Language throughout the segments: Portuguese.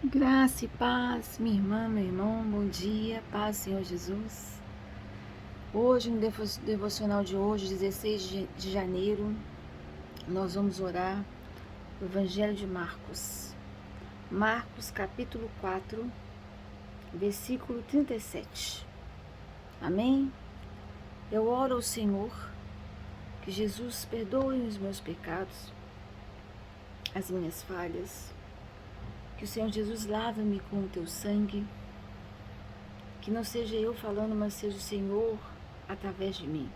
Graça e paz, minha irmã, meu irmão, bom dia, paz, Senhor Jesus. Hoje, no devocional de hoje, 16 de janeiro, nós vamos orar o Evangelho de Marcos. Marcos, capítulo 4, versículo 37. Amém? Eu oro ao Senhor que Jesus perdoe os meus pecados, as minhas falhas, que o Senhor Jesus lave-me com o teu sangue, que não seja eu falando, mas seja o Senhor através de mim.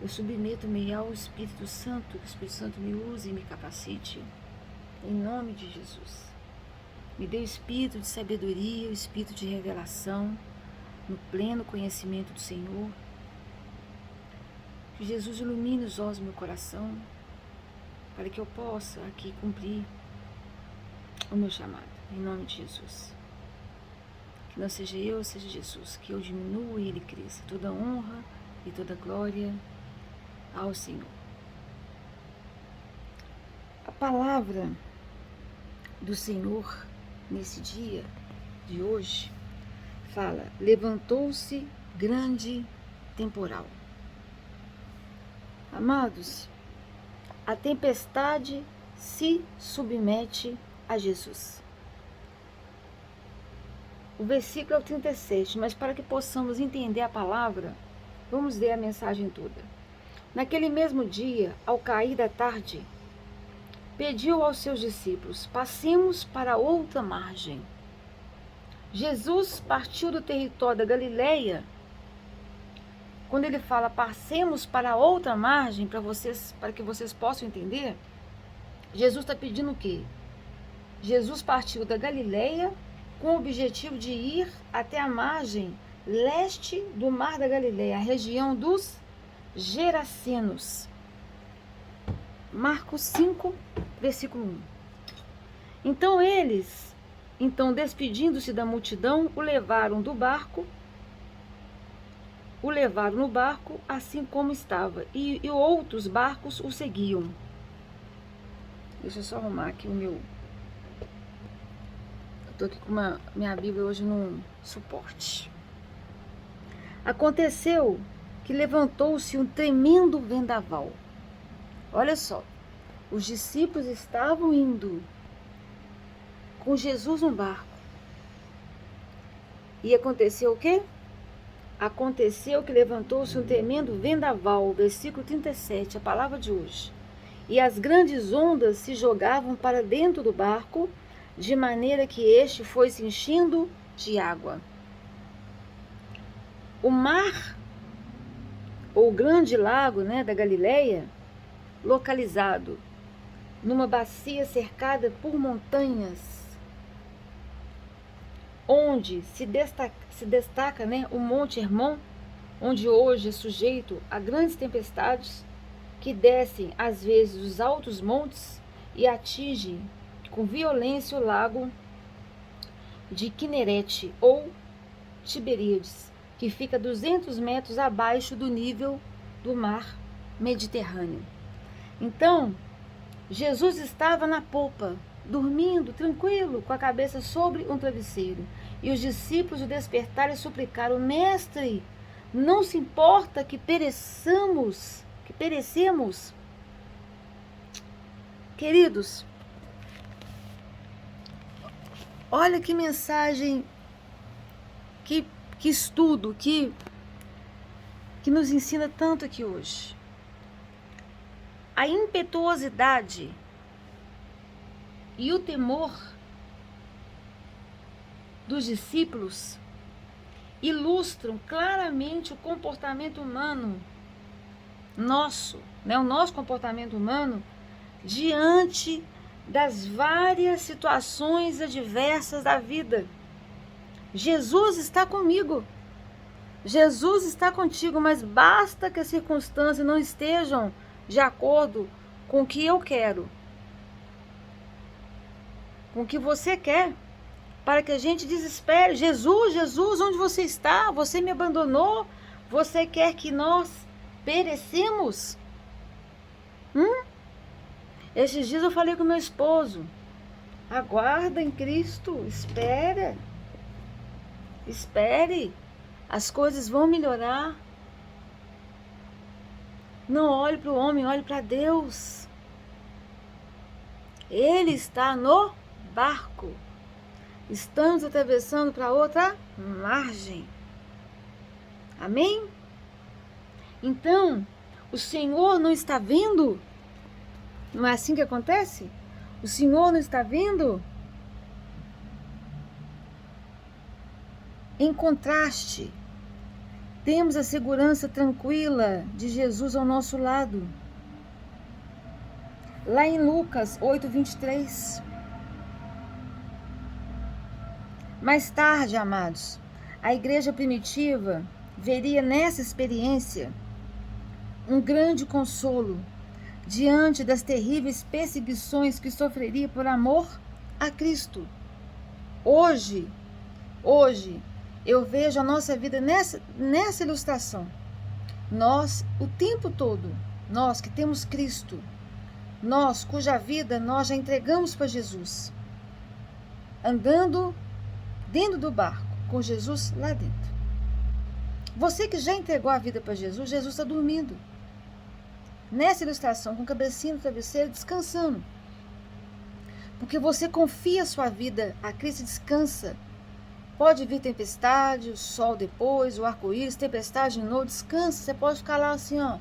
Eu submeto-me ao Espírito Santo, que o Espírito Santo me use e me capacite, em nome de Jesus. Me dê o espírito de sabedoria, o espírito de revelação, no pleno conhecimento do Senhor. Que Jesus ilumine os olhos do meu coração, para que eu possa aqui cumprir o meu chamado, em nome de Jesus. Que não seja eu, seja Jesus, que eu diminua e Ele cresça. Toda honra e toda glória ao Senhor. A palavra do Senhor nesse dia de hoje fala: levantou-se grande temporal. Amados, a tempestade se submete a Jesus. O versículo é o 37, mas para que possamos entender a palavra, vamos ler a mensagem toda. Naquele mesmo dia, ao cair da tarde, pediu aos seus discípulos: passemos para outra margem. Jesus partiu do território da Galileia. Quando ele fala passemos para outra margem, para que vocês possam entender, Jesus está pedindo o quê? Jesus partiu da Galileia com o objetivo de ir até a margem leste do Mar da Galileia, a região dos Gerasenos. Marcos 5, versículo 1. Então despedindo-se da multidão, o levaram no barco assim como estava, e outros barcos o seguiam. Deixa eu só arrumar aqui o meu... Estou aqui com minha Bíblia hoje no suporte. Aconteceu que levantou-se um tremendo vendaval. Olha só, os discípulos estavam indo com Jesus no barco. E aconteceu o quê? Aconteceu que levantou-se um tremendo vendaval, versículo 37, a palavra de hoje. E as grandes ondas se jogavam para dentro do barco, de maneira que este foi se enchendo de água. O mar, ou grande lago, da Galileia, localizado numa bacia cercada por montanhas, onde se destaca o Monte Hermon, onde hoje é sujeito a grandes tempestades que descem às vezes os altos montes e atingem com violência o lago de Quinerete ou Tiberíades, que fica 200 metros abaixo do nível do mar Mediterrâneo. Então, Jesus estava na popa, dormindo tranquilo, com a cabeça sobre um travesseiro. E os discípulos o despertaram e suplicaram: Mestre, não se importa que perecemos? Queridos, olha que mensagem, que estudo, que nos ensina tanto aqui hoje. A impetuosidade e o temor dos discípulos ilustram claramente o comportamento humano nosso, o nosso comportamento humano diante das várias situações adversas da vida. Jesus está comigo, Jesus está contigo, mas basta que as circunstâncias não estejam de acordo com o que eu quero, com o que você quer, para que a gente desespere. Jesus, Jesus, onde você está? Você me abandonou? Você quer que nós perecemos? Esses dias eu falei com meu esposo: Aguarda em Cristo, espere. Espere, as coisas vão melhorar. Não olhe para o homem, olhe para Deus. Ele está no barco. Estamos atravessando para outra margem. Amém? Então, o Senhor não está vendo? Não é assim que acontece? O Senhor não está vendo? Em contraste, temos a segurança tranquila de Jesus ao nosso lado. Lá em Lucas 8:23. Mais tarde, amados, a igreja primitiva veria nessa experiência um grande consolo diante das terríveis perseguições que sofreria por amor a Cristo. Hoje, eu vejo a nossa vida nessa ilustração. Nós, o tempo todo, nós que temos Cristo, nós cuja vida nós já entregamos para Jesus, andando dentro do barco, com Jesus lá dentro. Você que já entregou a vida para Jesus, Jesus está dormindo. Nessa ilustração, com a cabecinha no travesseiro, descansando. Porque você confia a sua vida a Cristo e descansa. Pode vir tempestade, o sol depois, o arco-íris, tempestade de novo, descansa. Você pode ficar lá assim, ó.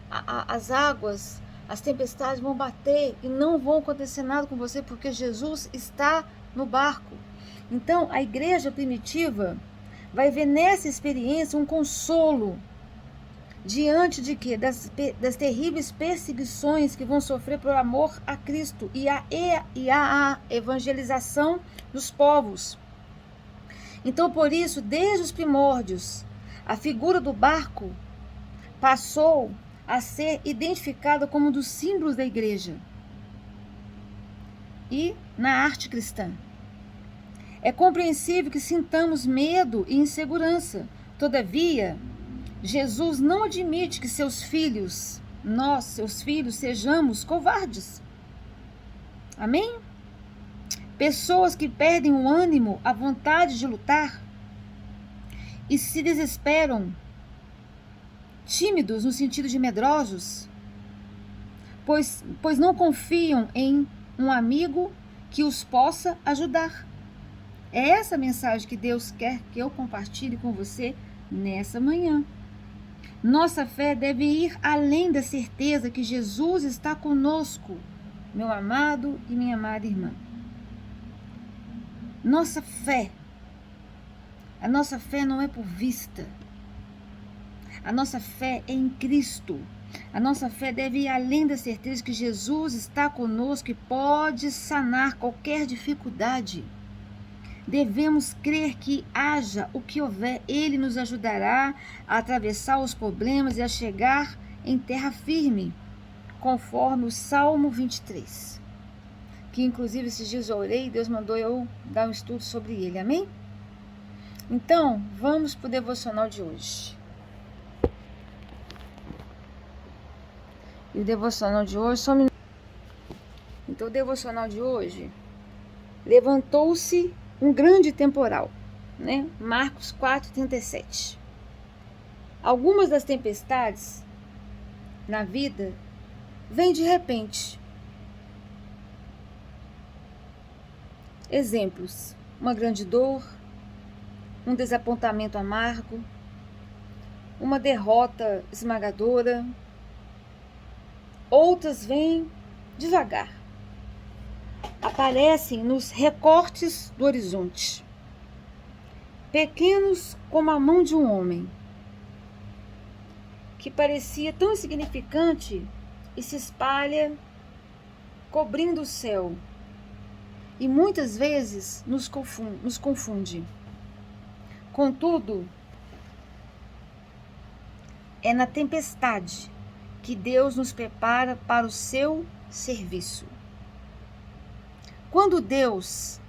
As águas, as tempestades vão bater e não vão acontecer nada com você, porque Jesus está no barco. Então, a igreja primitiva vai ver nessa experiência um consolo diante de quê? Das terríveis perseguições que vão sofrer por amor a Cristo e a evangelização dos povos. Então, por isso, desde os primórdios, a figura do barco passou a ser identificada como um dos símbolos da igreja e na arte cristã. É compreensível que sintamos medo e insegurança. Todavia, Jesus não admite que seus filhos, nós, seus filhos, sejamos covardes. Amém? Pessoas que perdem o ânimo, a vontade de lutar e se desesperam, tímidos no sentido de medrosos, pois não confiam em um amigo que os possa ajudar. É essa mensagem que Deus quer que eu compartilhe com você nessa manhã. Nossa fé deve ir além da certeza que Jesus está conosco, meu amado e minha amada irmã. A nossa fé não é por vista. A nossa fé é em Cristo. A nossa fé deve ir além da certeza que Jesus está conosco e pode sanar qualquer dificuldade. Devemos crer que haja o que houver, Ele nos ajudará a atravessar os problemas e a chegar em terra firme, conforme o Salmo 23. Que inclusive esses dias eu orei e Deus mandou eu dar um estudo sobre ele, amém? Então, vamos para o devocional de hoje. E o devocional de hoje, Então, o devocional de hoje, levantou-se um grande temporal, né? Marcos 4:37. Algumas das tempestades na vida vêm de repente. Exemplos: uma grande dor, um desapontamento amargo, uma derrota esmagadora. Outras vêm devagar, aparecem nos recortes do horizonte, pequenos como a mão de um homem, que parecia tão insignificante e se espalha cobrindo o céu, e muitas vezes nos confunde. Contudo, é na tempestade que Deus nos prepara para o seu serviço. Quando Deus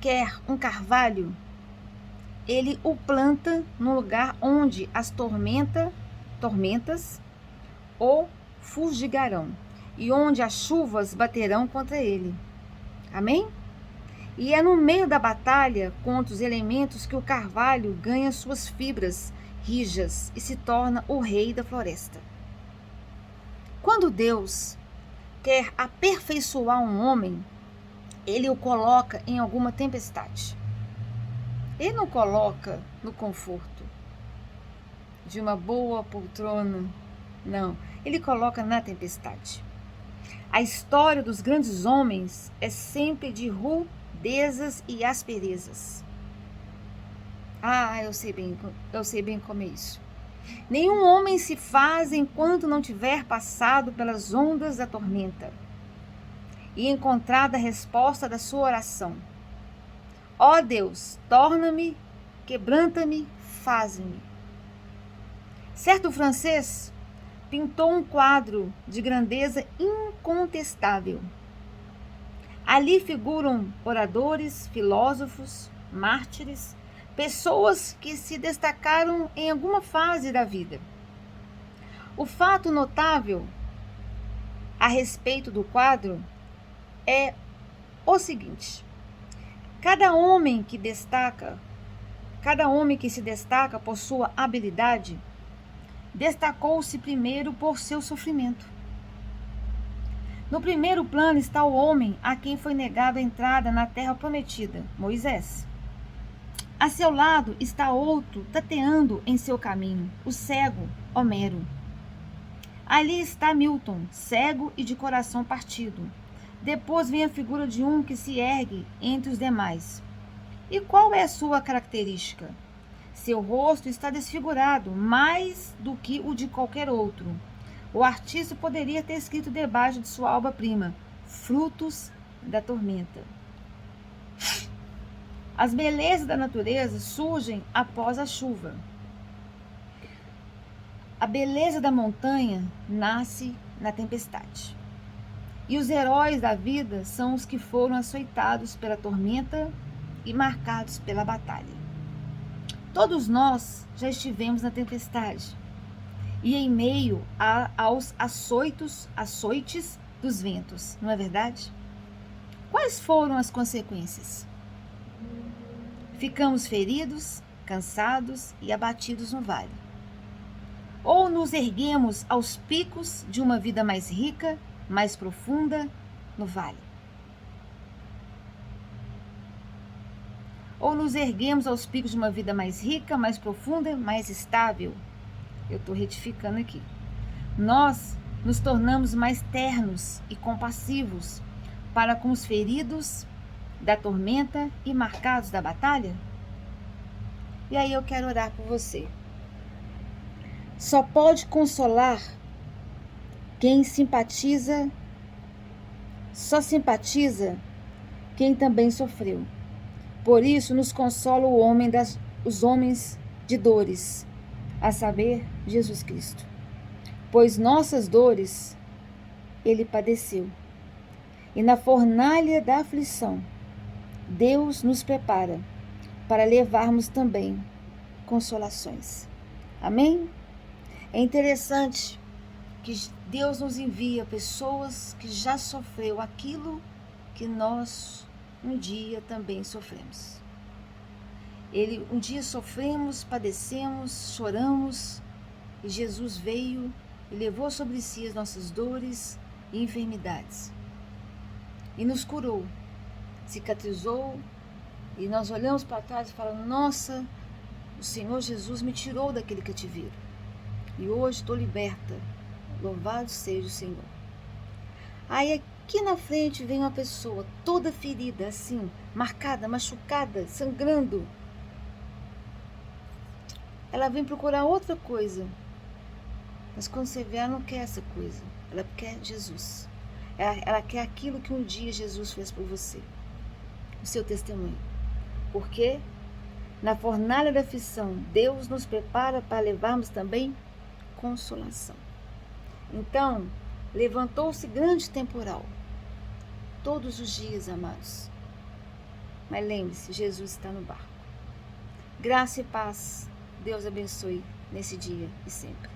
quer um carvalho, Ele o planta no lugar onde as tormentas o fustigarão e onde as chuvas baterão contra ele. Amém? E é no meio da batalha contra os elementos que o carvalho ganha suas fibras rijas e se torna o rei da floresta. Quando Deus quer aperfeiçoar um homem, ele o coloca em alguma tempestade. Ele não coloca no conforto de uma boa poltrona, não. Ele coloca na tempestade. A história dos grandes homens é sempre de rudezas e asperezas. Eu sei bem como é isso. Nenhum homem se faz enquanto não tiver passado pelas ondas da tormenta e encontrado a resposta da sua oração. Ó Deus, torna-me, quebranta-me, faz-me. Certo francês pintou um quadro de grandeza incontestável. Ali figuram oradores, filósofos, mártires, pessoas que se destacaram em alguma fase da vida. O fato notável a respeito do quadro é o seguinte: cada homem que se destaca por sua habilidade, destacou-se primeiro por seu sofrimento. No primeiro plano está o homem a quem foi negada a entrada na terra prometida, Moisés. A seu lado está outro tateando em seu caminho, o cego, Homero. Ali está Milton, cego e de coração partido. Depois vem a figura de um que se ergue entre os demais. E qual é a sua característica? Seu rosto está desfigurado, mais do que o de qualquer outro. O artista poderia ter escrito debaixo de sua obra-prima: frutos da tormenta. As belezas da natureza surgem após a chuva. A beleza da montanha nasce na tempestade. E os heróis da vida são os que foram açoitados pela tormenta e marcados pela batalha. Todos nós já estivemos na tempestade e em meio aos açoites dos ventos, não é verdade? Quais foram as consequências? Ficamos feridos, cansados e abatidos no vale. Ou nos erguemos aos picos de uma vida mais rica, mais profunda no vale. Ou nos erguemos aos picos de uma vida mais rica, mais profunda, mais estável. Eu estou retificando aqui. Nós nos tornamos mais ternos e compassivos para com os feridos da tormenta e marcados da batalha? E aí eu quero orar por você. Só pode consolar quem simpatiza, só simpatiza quem também sofreu. Por isso nos consola os homens de dores, a saber, Jesus Cristo. Pois nossas dores ele padeceu. E na fornalha da aflição, Deus nos prepara para levarmos também consolações. Amém? É interessante que Deus nos envia pessoas que já sofreu aquilo que nós um dia também sofremos. Um dia sofremos, padecemos, choramos, e Jesus veio e levou sobre si as nossas dores e enfermidades. E nos curou, cicatrizou, e nós olhamos para trás e falamos: nossa, o Senhor Jesus me tirou daquele cativeiro. E hoje estou liberta. Louvado seja o Senhor. Aí aqui na frente vem uma pessoa toda ferida, assim, marcada, machucada, sangrando. Ela vem procurar outra coisa. Mas quando você vê, ela não quer essa coisa. Ela quer Jesus. Ela quer aquilo que um dia Jesus fez por você. O seu testemunho. Porque na fornalha da aflição, Deus nos prepara para levarmos também consolação. Então, levantou-se grande temporal. Todos os dias, amados. Mas lembre-se, Jesus está no barco. Graça e paz. Deus abençoe nesse dia e sempre.